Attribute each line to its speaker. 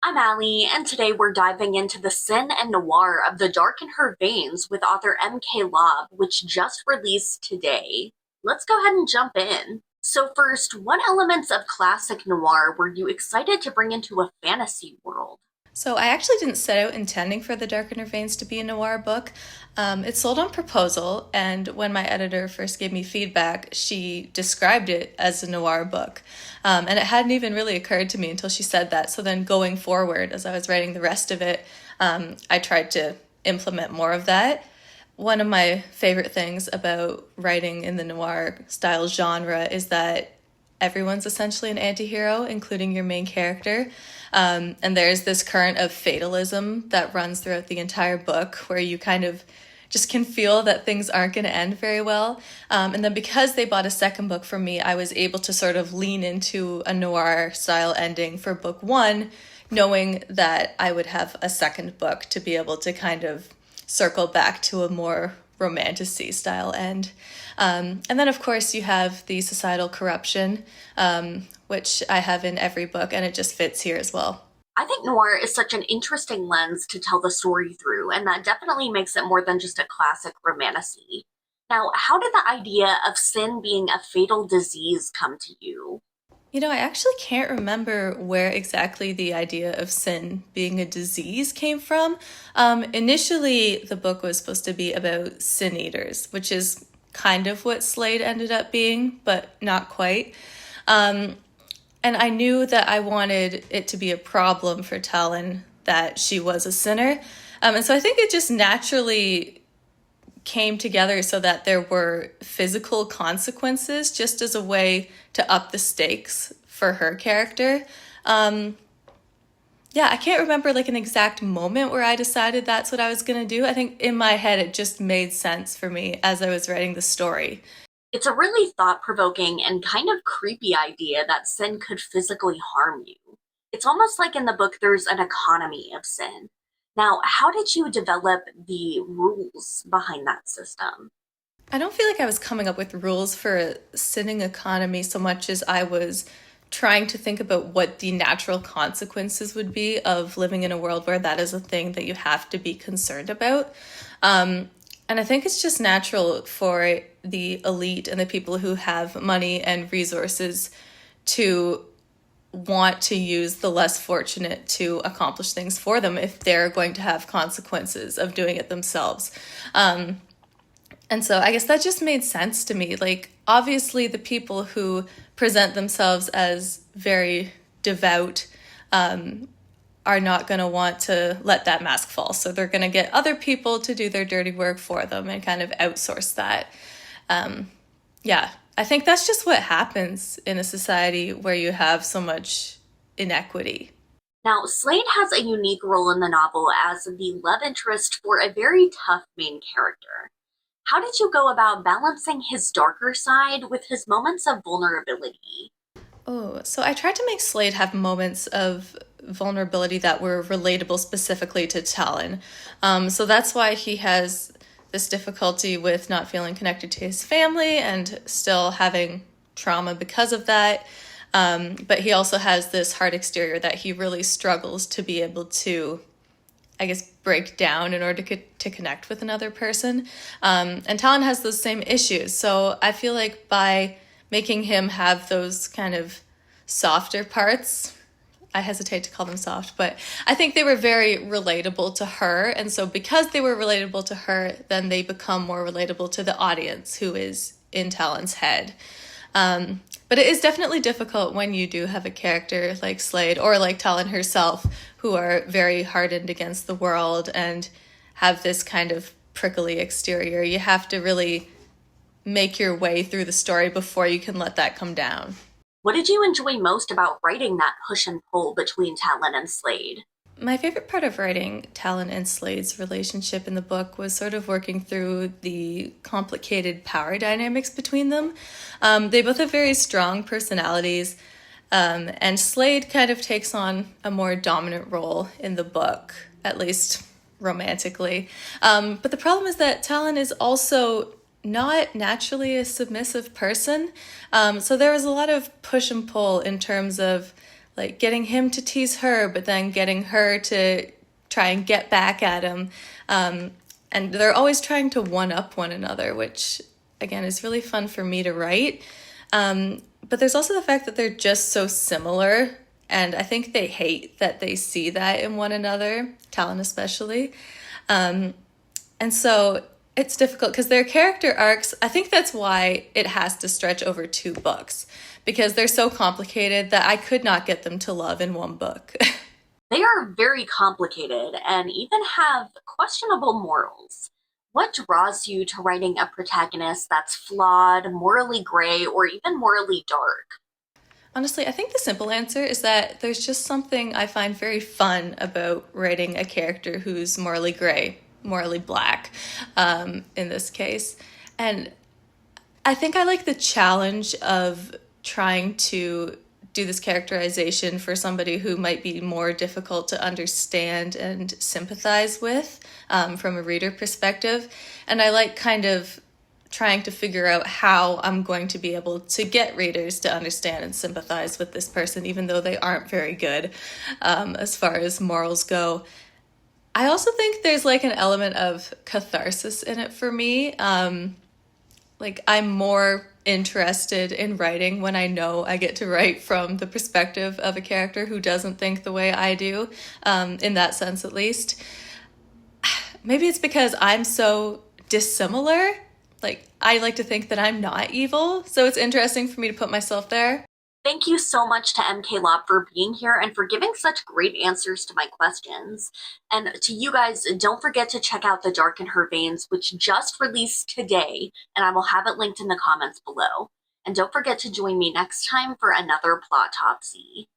Speaker 1: I'm Allie, and today we're diving into the sin and noir of The Dark in Her Veins with author M.K. Lobb, which just released today. Let's go ahead and jump in. So, first, what elements of classic noir were you excited to bring into a fantasy world?
Speaker 2: So I actually didn't set out intending for The Dark in Her Veins to be a noir book. It sold on proposal, and when my editor first gave me feedback, she described it as a noir book. And it hadn't even really occurred to me until she said that. So then going forward, as I was writing the rest of it, I tried to implement more of that. One of my favorite things about writing in the noir style genre is that everyone's essentially an anti-hero, including your main character. And there's this current of fatalism that runs throughout the entire book where you kind of just can feel that things aren't going to end very well. And then because they bought a second book from me, I was able to sort of lean into a noir style ending for book one, knowing that I would have a second book to be able to kind of circle back to a more romantasy style end. And then, of course, you have the societal corruption, which I have in every book, and it just fits here as well.
Speaker 1: I think noir is such an interesting lens to tell the story through, and that definitely makes it more than just a classic romantasy. Now, how did the idea of sin being a fatal disease come to you?
Speaker 2: I actually can't remember where exactly the idea of sin being a disease came from. Initially, the book was supposed to be about sin eaters, which is kind of what Slade ended up being, but not quite. Um, and I knew that I wanted it to be a problem for Talin that she was a sinner. And so I think it just naturally came together so that there were physical consequences just as a way to up the stakes for her character. Um, yeah, I can't remember like an exact moment where I decided that's what I was going to do. I think in my head it just made sense for me as I was writing the story.
Speaker 1: It's a really thought provoking and kind of creepy idea that sin could physically harm you. It's almost like in the book there's an economy of sin. Now, how did you develop the rules behind that system?
Speaker 2: I don't feel like I was coming up with rules for a sinning economy so much as I was trying to think about what the natural consequences would be of living in a world where that is a thing that you have to be concerned about. And I think it's just natural for the elite and the people who have money and resources to want to use the less fortunate to accomplish things for them if they're going to have consequences of doing it themselves. And so I guess that just made sense to me. Like, obviously, the people who present themselves as very devout are not going to want to let that mask fall. So they're going to get other people to do their dirty work for them and kind of outsource that. Yeah, I think that's just what happens in a society where you have so much inequity.
Speaker 1: Now, Slade has a unique role in the novel as the love interest for a very tough main character. How did you go about balancing his darker side with his moments of vulnerability?
Speaker 2: Oh, so I tried to make Slade have moments of vulnerability that were relatable specifically to Talon. So that's why he has this difficulty with not feeling connected to his family and still having trauma because of that. But he also has this hard exterior that he really struggles to be able to, I guess, break down in order to connect with another person. And Talon has those same issues. So I feel like by making him have those kind of softer parts, I hesitate to call them soft, but I think they were very relatable to her. And so because they were relatable to her, then they become more relatable to the audience who is in Talon's head. But it is definitely difficult when you do have a character like Slade or like Talon herself who are very hardened against the world and have this kind of prickly exterior. You have to really make your way through the story before you can let that come down.
Speaker 1: What did you enjoy most about writing that push and pull between Talon and Slade?
Speaker 2: My favorite part of writing Talon and Slade's relationship in the book was sort of working through the complicated power dynamics between them. They both have very strong personalities, and Slade kind of takes on a more dominant role in the book, at least romantically. But the problem is that Talon is also not naturally a submissive person. So there was a lot of push and pull in terms of like getting him to tease her, but then getting her to try and get back at him. And they're always trying to one up one another, which again is really fun for me to write. But there's also the fact that they're just so similar, and I think they hate that they see that in one another, Talon especially. And so it's difficult because their character arcs, I think that's why it has to stretch over 2 books, because they're so complicated that I could not get them to love in one book.
Speaker 1: They are very complicated and even have questionable morals. What draws you to writing a protagonist that's flawed, morally gray, or even morally dark?
Speaker 2: Honestly, I think the simple answer is that there's just something I find very fun about writing a character who's morally gray, morally black, in this case. And I think I like the challenge of trying to do this characterization for somebody who might be more difficult to understand and sympathize with, from a reader perspective. And I like kind of trying to figure out how I'm going to be able to get readers to understand and sympathize with this person, even though they aren't very good, as far as morals go. I also think there's like an element of catharsis in it for me. Like I'm more interested in writing when I know I get to write from the perspective of a character who doesn't think the way I do, in that sense at least. Maybe it's because I'm so dissimilar. Like, I like to think that I'm not evil, so it's interesting for me to put myself there.
Speaker 1: Thank you so much to MK Lobb for being here and for giving such great answers to my questions. And to you guys, don't forget to check out The Dark in Her Veins, which just released today, and I will have it linked in the comments below. And don't forget to join me next time for another Plotopsy.